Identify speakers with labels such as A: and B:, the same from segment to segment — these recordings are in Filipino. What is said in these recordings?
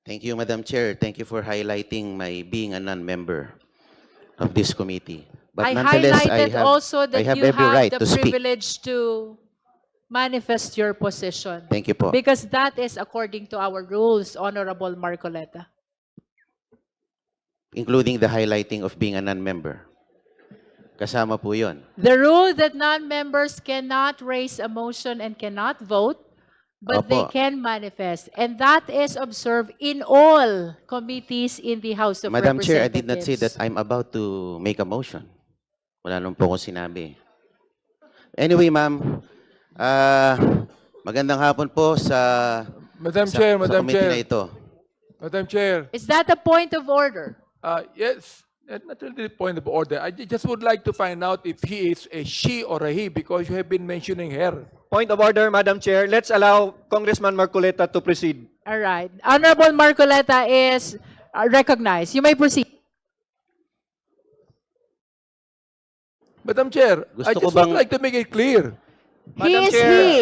A: Thank you, Madam Chair. Thank you for highlighting my being a non-member of this committee. But
B: I
A: nonetheless,
B: highlighted also
A: I
B: that
A: have
B: you
A: every
B: have
A: right
B: the
A: to speak.
B: privilege to manifest your position.
A: Thank you po.
B: Because that is according to our rules, Honorable Marcoleta.
A: Including the highlighting of being a non-member. Kasama po yun.
B: The rule that non-members cannot raise a motion and cannot vote, but they
A: Opo.
B: can manifest. And that is observed in all committees in the House of
A: Madam Chair, I
B: Representatives.
A: did not say that I'm about to make a motion. Wala nung po akong sinabi. Anyway, ma'am, magandang hapon po sa
C: Madam Chair,
A: sa committee na ito.
C: Madam Chair,
B: Is that a point of order?
C: yes, not really the point of order. I just would like to find out if he is a she or a he because you have been mentioning her.
D: Point of order, Madam Chair. Let's allow Congressman Marcoleta to proceed.
B: All right. Honorable Marcoleta is recognized. You may proceed.
C: Madam Chair,
A: Gusto
C: I
A: ko
C: just would
A: bang-
C: like to make it clear.
B: He
D: Madam
B: is
D: Chair,
B: he.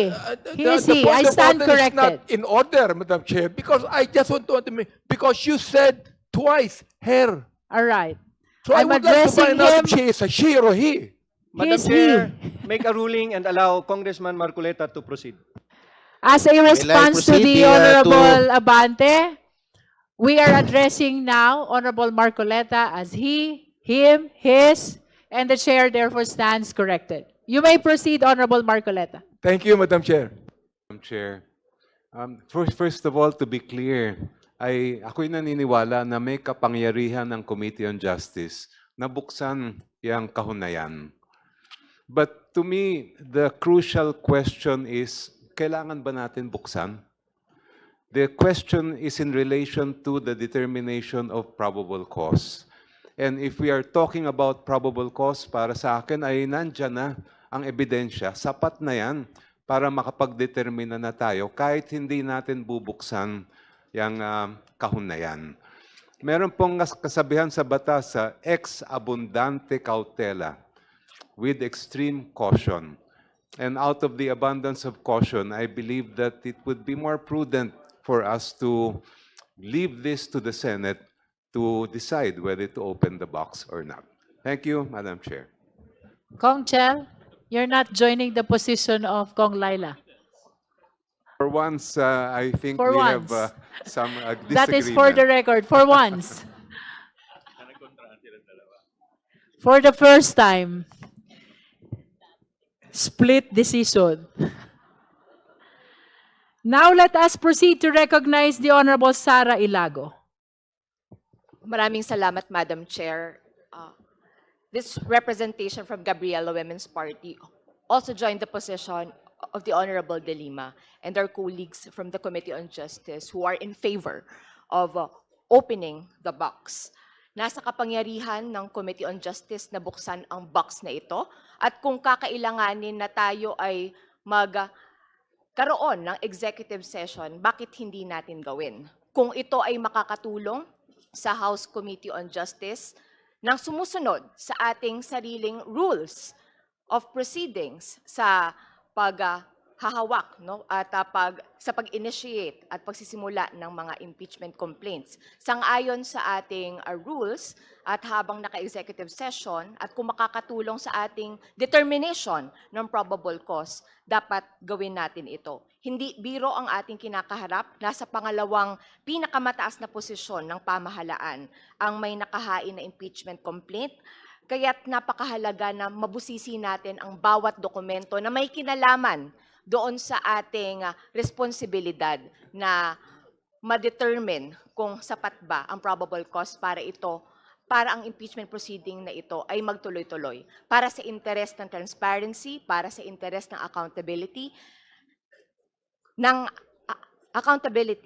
B: He
C: The-
B: is
C: the
B: he.
C: point
B: I
C: of
B: stand
C: order is
B: corrected.
C: not in order, Madam Chair, because I just want to make, because you said twice her.
B: All right.
C: So I
B: I'm
C: would like to
B: addressing
C: find out
B: him.
C: if she is a she or a he.
D: Madam
B: is
D: Chair,
B: he.
D: make a ruling and allow Congressman Marcoleta to proceed.
B: As a response to
A: proceed
B: the
A: to-
B: Honorable Abante, we are addressing now Honorable Marcoleta as he, him, his, and the chair therefore stands corrected. You may proceed, Honorable Marcoleta.
C: Thank you, Madam Chair.
E: Madam Chair. First of all, to be clear, ako'y naniniwala na may kapangyarihan ng Committee on Justice na buksan yung kahunayan. But to me, the crucial question is, kailangan ba natin buksan? The question is in relation to the determination of probable cause. And if we are talking about probable cause, para sa akin ay nandyan na ang ebidensya, sapat na yan para makapag-determina na tayo kahit hindi natin bubuksan yung kahon na yan. Meron pong kasabihan sa batas sa ex abundante cautela, with extreme caution. And out of the abundance of caution, I believe that it would be more prudent for us to leave this to the Senate to decide whether to open the box or not. Thank you, Madam Chair.
B: Kong Chel, you're not joining the position of Kong Laila.
E: For once, I think
B: For
E: we have
B: once.
E: some disagreement.
B: That is for the record, for once. For the first time. Split decision. Now let us proceed to recognize the Honorable Sara Ilago.
F: Maraming salamat, Madam Chair. This representation from Gabriela Women's Party also joined the position of the Honorable De Lima and their colleagues from the Committee on Justice who are in favor of opening the box. Nasa kapangyarihan ng Committee on Justice na buksan ang box na ito at kung kakailanganin na tayo ay magkaroon ng executive session, bakit hindi natin gawin? Kung ito ay makakatulong sa House Committee on Justice nang sumusunod sa ating sariling rules of proceedings sa paghahawak at sa pag-initiate at pagsisimula ng mga impeachment complaints. Sang-ayon sa ating rules at habang naka-executive session at kung makakatulong sa ating determination ng probable cause, dapat gawin natin ito. Hindi biro ang ating kinakaharap, nasa pangalawang pinakamataas na posisyon ng pamahalaan ang may nakahain na impeachment complaint. Kaya't napakahalaga na mabusisi natin ang bawat dokumento na may kinalaman doon sa ating responsibilidad na ma-determine kung sapat ba ang probable cause para ang impeachment proceeding na ito ay magtuloy-tuloy. Para sa interest ng transparency, para sa interest ng accountability,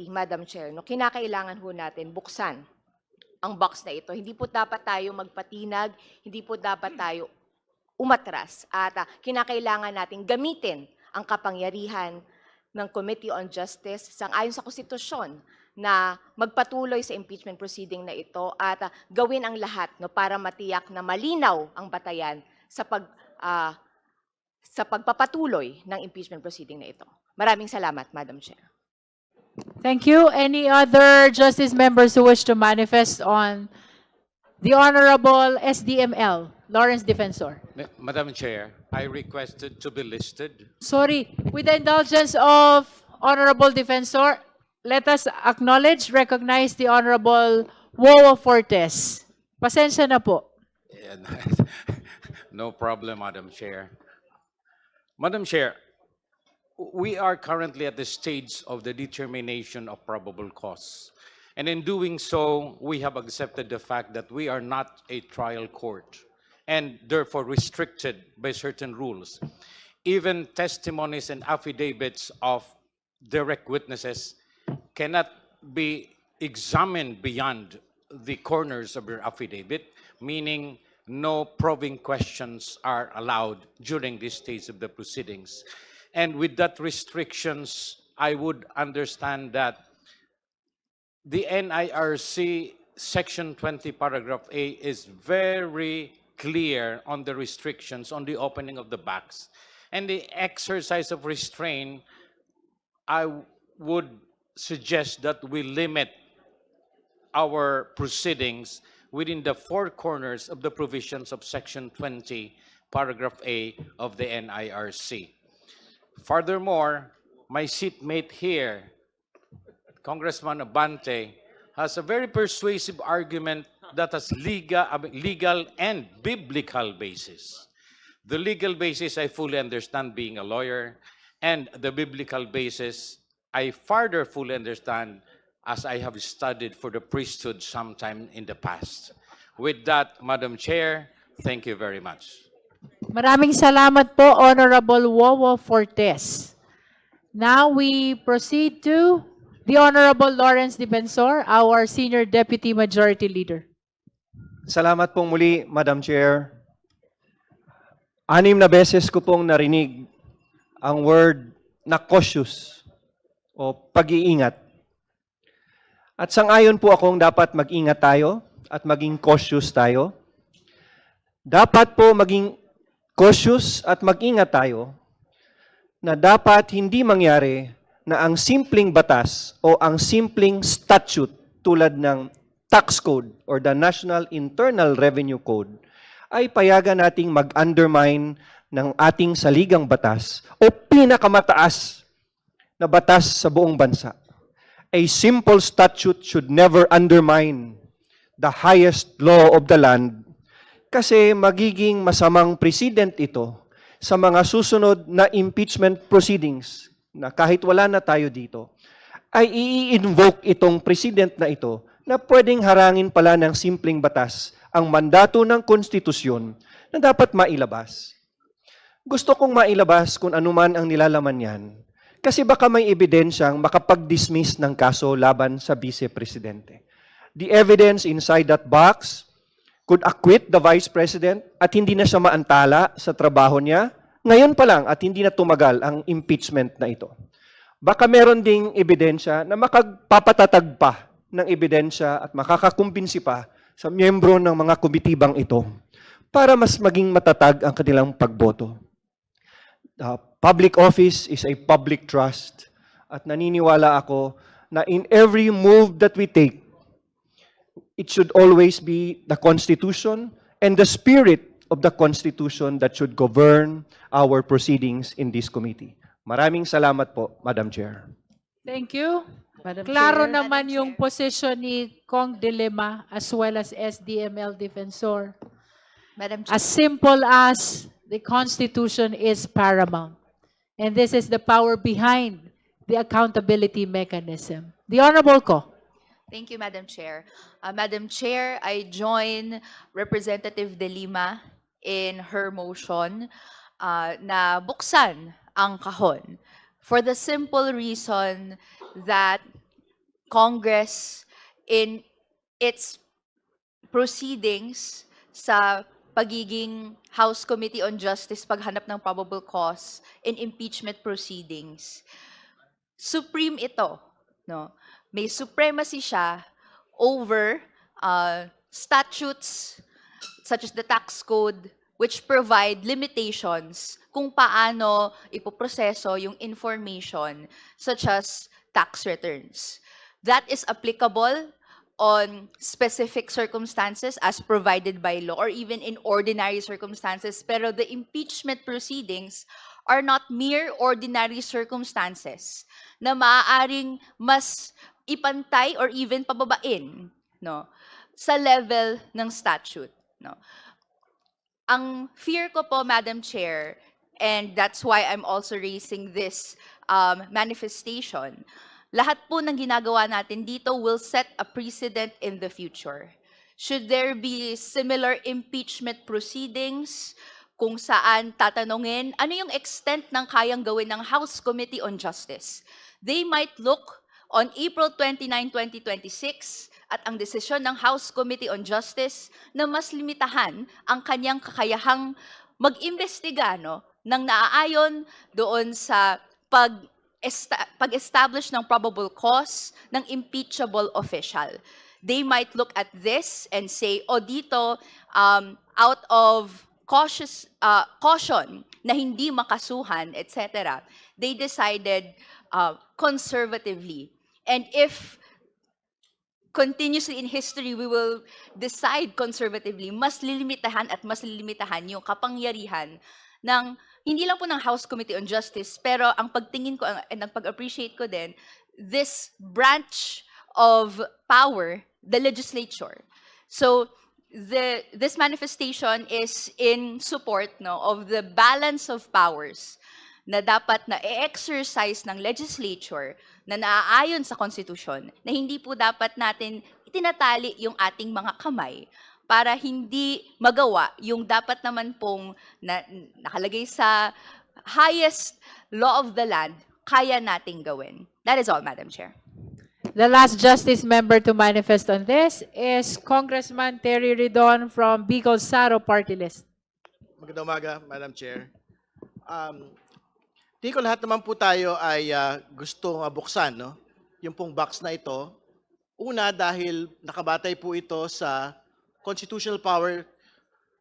F: Madam Chair, kinakailangan ho natin buksan ang box na ito. Hindi po dapat tayo magpatinag, hindi po dapat tayo umatras at kinakailangan natin gamitin ang kapangyarihan ng Committee on Justice sang-ayon sa konstitusyon na magpatuloy sa impeachment proceeding na ito at gawin ang lahat para matiyak na malinaw ang batayan sa pagpapatuloy ng impeachment proceeding na ito. Maraming salamat, Madam Chair.
B: Thank you. Any other justice members who wish to manifest on the Honorable SDML, Lawrence Defensor?
G: Madam Chair, I requested to be listed.
B: Sorry, with the indulgence of Honorable Defensor, let us acknowledge, recognize the Honorable Wowo Fortes. Pasensya na po.
G: And no problem, Madam Chair. Madam Chair, we are currently at the stage of the determination of probable cause. And in doing so, we have accepted the fact that we are not a trial court and therefore restricted by certain rules. Even testimonies and affidavits of direct witnesses cannot be examined beyond the corners of your affidavit, meaning no probing questions are allowed during this stage of the proceedings. And with that restrictions, I would understand that the NIRC Section 20, Paragraph A is very clear on the restrictions on the opening of the box. And the exercise of restraint, I would suggest that we limit our proceedings within the four corners of the provisions of Section 20, Paragraph A of the NIRC. Furthermore, my seatmate here, Congressman Abante, has a very persuasive argument that has legal and biblical basis. The legal basis, I fully understand being a lawyer, and the biblical basis, I further fully understand as I have studied for the priesthood sometime in the past. With that, Madam Chair, thank you very much.
B: Maraming salamat po, Honorable Wowo Fortes. Now we proceed to the Honorable Lawrence Defensor, our Senior Deputy Majority Leader.
D: Salamat pong muli, Madam Chair. 6 na beses ko pong narinig ang word na cautious o pag-iingat. At sang-ayon po akong dapat mag-ingat tayo at maging cautious tayo. Dapat po maging cautious at mag-ingat tayo na dapat hindi mangyari na ang simpleng batas o ang simpleng statute tulad ng tax code or the National Internal Revenue Code ay payagan nating mag-undermine ng ating saligang batas o pinakamataas na batas sa buong bansa. A simple statute should never undermine the highest law of the land kasi magiging masamang precedent ito sa mga susunod na impeachment proceedings na kahit wala na tayo dito, ay i-invoke itong precedent na ito na pwedeng harangin pala ng simpleng batas ang mandato ng konstitusyon na dapat mailabas. Gusto kong mailabas kung anuman ang nilalaman yan kasi baka may ebidensyang makapag-dismiss ng kaso laban sa vice-presidente. The evidence inside that box could acquit the Vice President at hindi na siya maantala sa trabaho niya ngayon pa lang at hindi na tumagal ang impeachment na ito. Baka meron ding ebidensya na makagpapatatag pa ng ebidensya at makakakumbinsi pa sa miyembro ng mga komitibang ito para mas maging matatag ang kanilang pagboto. Public office is a public trust at naniniwala ako na in every move that we take, it should always be the Constitution and the spirit of the Constitution that should govern our proceedings in this committee. Maraming salamat po, Madam Chair.
B: Thank you.
H: Madam
B: Klaro
H: Chair.
B: naman
F: Madam
B: yung
F: Chair.
B: posisyon ni Kong Dilema as well as SDML Defensor.
F: Madam Chair.
B: As simple as the Constitution is paramount. And this is the power behind the accountability mechanism. The Honorable Ko.
F: Thank you, Madam Chair. Madam Chair, I join Representative De Lima in her motion na buksan ang kahon for the simple reason that Congress in its proceedings sa pagiging House Committee on Justice paghanap ng probable cause in impeachment proceedings, supreme ito, no? May supremacy siya over statutes such as the tax code which provide limitations kung paano ipoproseso yung information such as
H: tax returns. That is applicable on specific circumstances as provided by law or even in ordinary circumstances. Pero the impeachment proceedings are not mere ordinary circumstances na maaaring mas ipantay or even pababain, no, sa level ng statute, no. Ang fear ko po, Madam Chair, and that's why I'm also raising this manifestation, lahat po ng ginagawa natin dito will set a precedent in the future. Should there be similar impeachment proceedings kung saan tatanungin ano yung extent ng kayang gawin ng House Committee on Justice, they might look on April 29, 2026 at ang desisyon ng House Committee on Justice na mas limitahan ang kanyang kakayahang mag-imbestiga, no, ng naaayon doon sa pag-establish ng probable cause ng impeachable official. They might look at this and say, oh, dito, out of caution na hindi makasuhan, etc., they decided conservatively. And if continuously in history we will decide conservatively, mas lilimitahan yung kapangyarihan ng hindi lang po ng House Committee on Justice, pero ang pagtingin ko and ang pag-appreciate ko din, this branch of power, the legislature. So this manifestation is in support, no, of the balance of powers na dapat na e-exercise ng legislature na naaayon sa konstitusyon, na hindi po dapat natin itinatali yung ating mga kamay para hindi magawa yung dapat naman pong nakalagay sa highest law of the land, kaya nating gawin. That is all, Madam Chair.
B: The last justice member to manifest on this is Congressman Terry Ridon from Bicol Saro Party List.
I: Magandang umaga, Madam Chair. Tingin ko lahat naman po tayo ay gustong buksan, no? Yung pong box na ito. Una, dahil nakabatay po ito sa constitutional power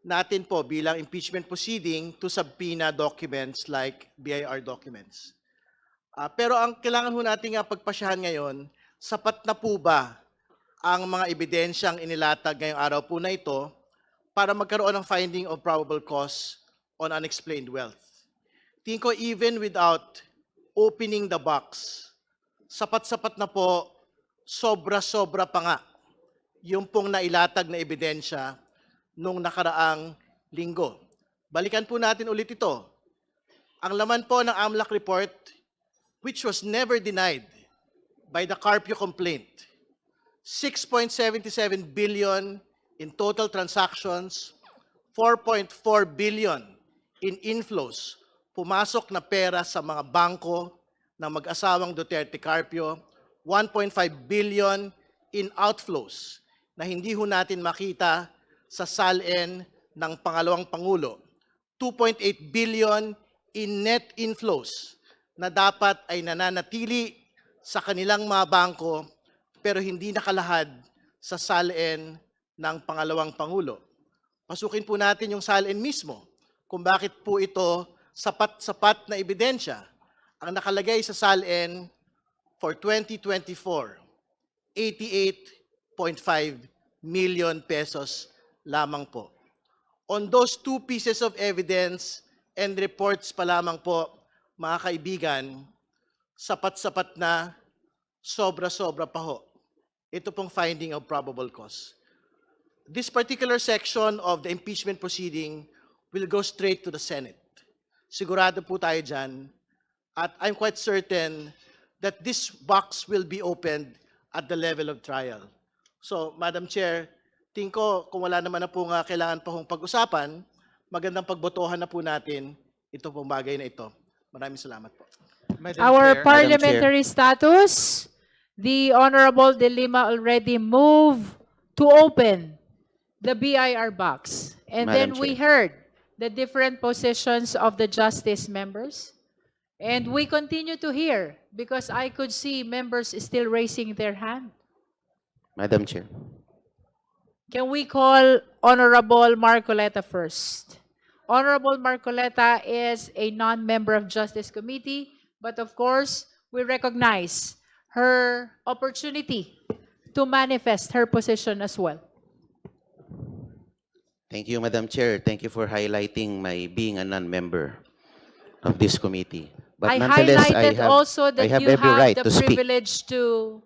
I: natin po bilang impeachment proceeding to subpoena documents like BIR documents. Pero ang kailangan ho natin pagpasyahan ngayon, sapat na po ba ang mga ebidensyang inilatag ngayong araw po na ito para magkaroon ng finding of probable cause on unexplained wealth? Tingin ko even without opening the box, sapat-sapat na po, sobra-sobra pa nga yung pong nailatag na ebidensya nung nakaraang linggo. Balikan po natin ulit ito. Ang laman po ng AMLAC report, which was never denied by the Carpio complaint, 6.77 billion in total transactions, 4.4 billion in inflows, pumasok na pera sa mga bangko ng mag-asawang Duterte Carpio, 1.5 billion in outflows na hindi ho natin makita sa SALN ng pangalawang Pangulo, 2.8 billion in net inflows na dapat ay nananatili sa kanilang mga bangko pero hindi nakalahad sa SALN ng pangalawang Pangulo. Pasukin po natin yung SALN mismo kung bakit po ito sapat-sapat na ebidensya. Ang nakalagay sa SALN for 2024, 88.5 million pesos lamang po. On those two pieces of evidence and reports pa lamang po, mga kaibigan, sapat-sapat na, sobra-sobra pa ho. Ito pong finding of probable cause. This particular section of the impeachment proceeding will go straight to the Senate. Sigurado po tayo dyan. At I'm quite certain that this box will be opened at the level of trial. So, Madam Chair, tingin ko kung wala naman na po nga kailangan pa hong pag-usapan, magandang pagbotohan na po natin ito pong bagay na ito. Maraming salamat po.
B: Our parliamentary status, the Honorable De Lima already moved to open the BIR box. And then
A: Madam
B: we
A: Chair.
B: heard the different positions of the justice members. And we continue to hear because I could see members still raising their hand.
A: Madam Chair.
B: Can we call Honorable Marcoleta first? Honorable Marcoleta is a non-member of Justice Committee, but of course, we recognize her opportunity to manifest her position as well.
A: Thank you, Madam Chair. Thank you for highlighting my being a non-member of this committee. But
B: I
A: nonetheless,
B: highlighted also that
A: I have
B: you
A: every
B: have
A: right
B: the
A: to speak.
B: privilege to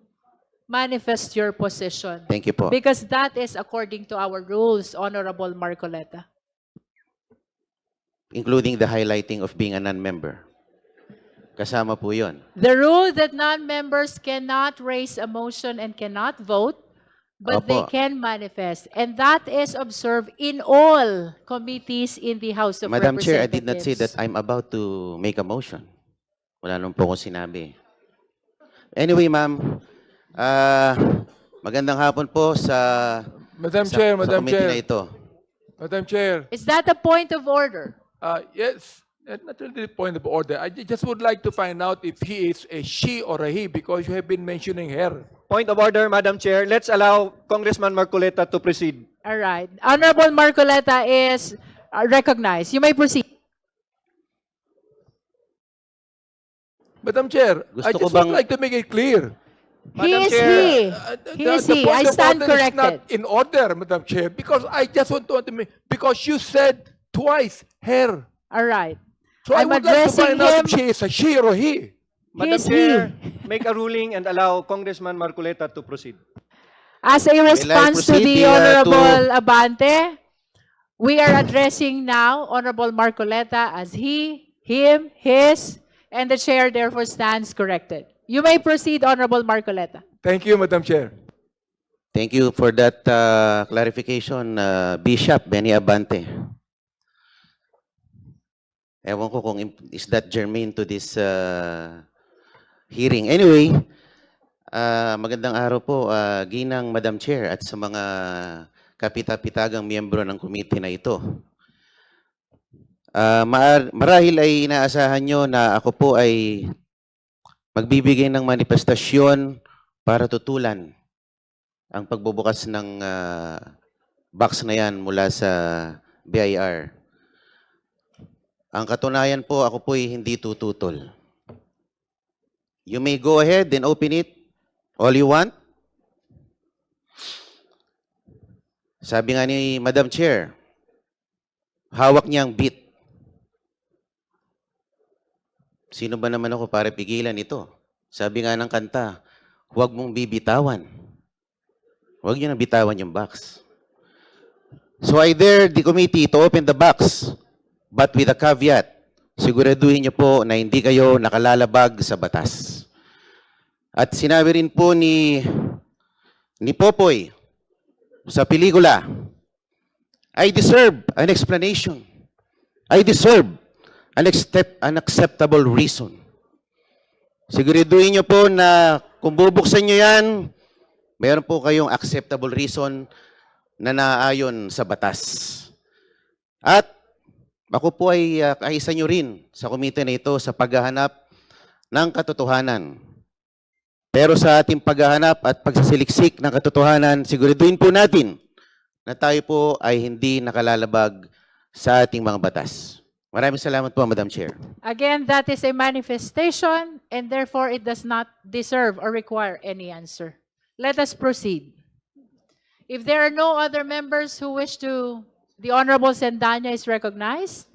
B: manifest your position.
A: Thank you po.
B: Because that is according to our rules, Honorable Marcoleta.
A: Including the highlighting of being a non-member. Kasama po yun.
B: The rule that non-members cannot raise a motion and cannot vote, but they
A: Opo.
B: can manifest. And that is observed in all committees in the House of
A: Madam
B: Representatives.
A: Chair, I did not say that I'm about to make a motion. Wala nung po akong sinabi. Anyway, ma'am, magandang hapon po sa,
C: Madam
A: sa,
C: Chair,
A: sa
C: Madam
A: committee na
C: Chair,
A: ito.
C: Madam Chair.
B: Is that a point of order?
C: Yes, not really the point of order. I just would like to find out if he is a she or a he because you have been mentioning her.
D: Point of order, Madam Chair. Let's allow Congressman Marcoleta to proceed.
B: All right. Honorable Marcoleta is recognized. You may proceed.
C: Madam Chair,
A: Gusto
C: I
A: ko
C: just would
A: bang-
C: like to make it clear.
B: He
D: Madam
B: is
D: Chair,
B: he. He
C: The-
B: is
C: the
B: he.
C: point
B: I
C: of
B: stand
C: order is not
B: corrected.
C: in order, Madam Chair, because I just want to make, because you said twice her.
B: All right.
C: So I
B: I'm
C: would like to
B: addressing
C: find out
B: him.
C: if she is a she or a he.
D: Madam
B: is
D: Chair,
B: he.
D: make a ruling and allow Congressman Marcoleta to proceed.
B: As a response to
A: proceed
B: the
A: to-
B: Honorable Abante, we are addressing now Honorable Marcoleta as he, him, his, and the chair therefore stands corrected. You may proceed, Honorable Marcoleta.
C: Thank you, Madam Chair.
A: Thank you for that clarification, Bishop Benny Abante. Ewan ko kung is that germane to this hearing. Anyway, magandang araw po, ginang Madam Chair at sa mga kapita-pitagang miyembro ng committee na ito. Marahil ay inaasahan nyo na ako po ay magbibigay ng manifestasyon para tutulan ang pagbubukas ng box na yan mula sa BIR. Ang katunayan po, ako po ay hindi tututol. You may go ahead and open it all you want. Sabi nga ni Madam Chair, hawak niya ang beat. Sino ba naman ako para pigilan ito? Sabi nga ng kanta, huwag mong bibitawan. Huwag niyo na bitawan yung box. So I dare the committee to open the box, but with a caveat, siguraduhin niyo po na hindi kayo nakalalabag sa batas. At sinabi rin po ni Popoy sa pelikula, I deserve an explanation. I deserve an acceptable reason. Siguraduhin niyo po na kung bubuksan niyo yan, meron po kayong acceptable reason na naayon sa batas. At ako po ay kaisa niyo rin sa komite na ito sa paghahanap ng katotohanan. Pero sa ating paghahanap at pagsasiliksik ng katotohanan, siguraduhin po natin na tayo po ay hindi nakalalabag sa ating mga batas. Maraming salamat po, Madam Chair.
B: Again, that is a manifestation and therefore it does not deserve or require any answer. Let us proceed. If there are no other members who wish to, the Honorable Sendanya is recognized.